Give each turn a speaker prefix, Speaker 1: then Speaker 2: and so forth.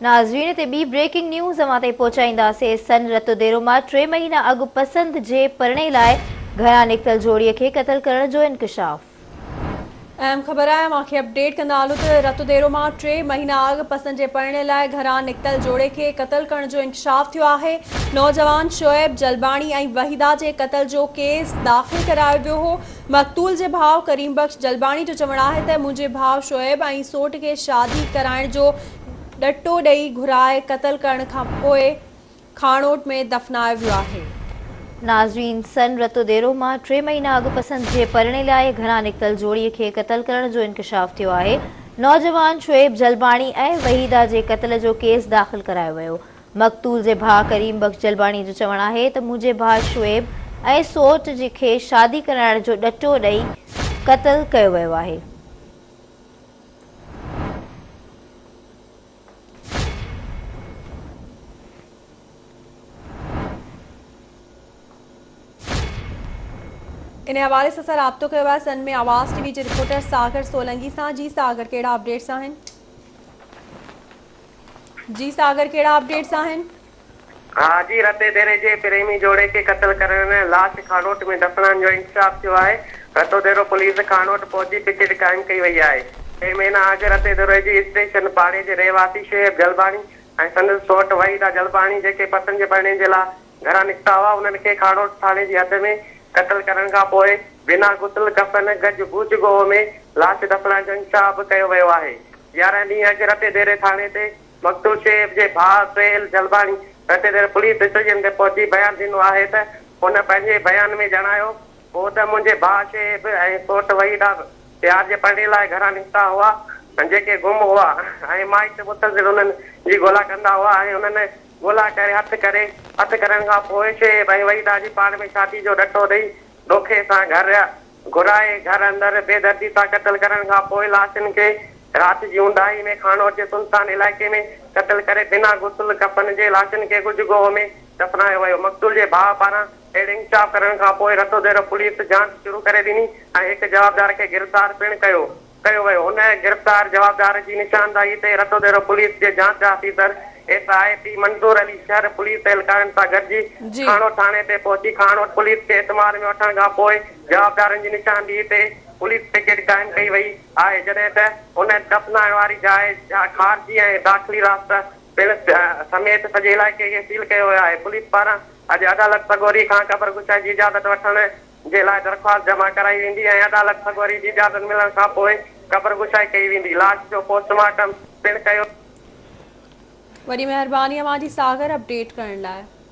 Speaker 1: नाज़रीन ते ॿी ब्रेकिंग न्यूज़ अवां ताईं पहुचाईंदासीं। सन रतो देरो मां 3 महीना अॻु पसंद जे परणे लाइ घरां निकितल जोड़ीअ खे क़त्ल करण जो इंकशाफ।
Speaker 2: अहम ख़बर है मांखे अपडेट कंदा हलूं त रतो देरो मां 3 महीना अॻु पसंद जे परणे लाइ घरां निकितल जोड़े खे क़त्ल करण जो इंकशाफ थियो आहे। नौजवान शोएब जलबाणी ऐं वहीदा जे क़त्ल जो केस दाख़िल करायो वियो हो। मक़तूल जे भाउ करीम बख्श जलबाणी जो चवणु आहे त मुंहिंजे भाउ शोएब ऐं सोट खे शादी कराइण जो डटो ॾेई घुराए क़त्ल करण खां पोइ खाणोट में दफ़नायो वियो आहे।
Speaker 1: नाज़रीन, सन रतो देरो मां 3 महीना अॻु पसंद जे परणे लाइ घरां निकितल जोड़ीअ खे क़त्ल करण जो इंकशाफ थियो आहे। नौजवान शोएब जलबाणी ऐं वहीदा जे क़त्ल जो केस दाख़िल करायो वियो। मक़तूल जे भाउ करीम बख्श जलबाणी जो चवणु आहे त मुंहिंजे भाउ शोएब ऐं सोट खे शादी कराइण जो डटो ॾेई क़त्ल कयो वियो आहे।
Speaker 2: इन हवाले से असां राब्तो कयो आहे सन में आवाज़ टीवी जे रिपोर्टर सागर सोलंकी सां। जी सागर, कहिड़ा अपडेट्स आहिनि? जी सागर, कहिड़ा अपडेट्स आहिनि?
Speaker 3: हाँ जी, रते देरे जे प्रेमी जोड़े के क़त्ल करण लाश खानोट में दफनाइण जो इंकशाफ थियो आहे। रतो देरो पुलिस खानोट पहुची पिकेट कायम कई वई आहे। 6 महीना अॻु रते देरे जी स्टेशन पाड़े जे रहवासी शोएब जलबाणी ऐं संदसि सोट वहीदा जलबाणी जेके पसंद जे परणे जे लाइ घरां निकिता हुआ, उन्हनि खे खानोट थाणे जी हद में क़त्ल करण खां पोइ बिना गुसल कफन गज भुज गोह में लाश दफनाइण जो इंकशाफ कयो वियो आहे। 11 ॾींहं अॻु रते देरे थाणे ते मक़तूल शोएब जे भाउ सुहेल जलबाणी रते देरे पुलिस स्टेशन ते पहुची बयान ॾिनो आहे त हुन पंहिंजे बयान में जणायो हो त मुंहिंजे भाउ शोएब ऐं सोट वहीदा प्यार जे परणे लाइ घरां निकिता हुआ जेके गुम हुआ ऐं माइट मुतज़िर उन्हनि जी ॻोल्हा कंदा हुआ ऐं उन्हनि ॻोल्हा करे हथ करण खां पोइ शोएब ऐं वहीदा जी पाण में शादी जो डटो ॾेई धोखे सां घर घुराए घर अंदरि बेदर्दी सां क़त्ल करण खां पोइ लाशनि खे राति जी ऊंदाही में खानोट जे सुनसान इलाइक़े में क़त्ल करे बिना गुसल कफन जे लाशनि खे गुज गोह में दफनायो वियो। मक़तूल जे भाउ पारां अहिड़े इंकशाफ करण खां पोइ रतो देरो पुलिस जांच शुरू करे ॾिनी ऐं हिकु जवाबदार खे गिरफ़्तार पिणु कयो वियो। उन गिरफ़्तार जवाबदार जी निशानदाही ते रतो देरो पुलिस जे जांच ऑफिसर SIP मंसूर अली शहर पुलिस एहलकारनि सां गॾिजी खानोट थाणे ते पहुची खानोट पुलिस खे एतमाद में वठण खां पोइ जवाबदारनि जी निशानदेही ते पुलिस पिकेट कायम कई वई आहे, जॾहिं त उन दफनाइण वारी जाइ खारजी ऐं दाख़िली रास्ता पिणु समेत सॼे इलाइक़े खे सील कयो वियो आहे। पुलिस पारां अॼु अदालत सगोरी खां क़बर गुछाई जी इजाज़त वठण जे लाइ दरख़्वास्त जमा कराई वेंदी ऐं अदालत सगोरी जी इजाज़त मिलण खां पोइ क़बर गुछाई कई वेंदी। लाश जो पोस्टमार्टम पिणु कयो।
Speaker 2: वॾी महिरबानी अवां जी सागर अपडेट करण लाइ।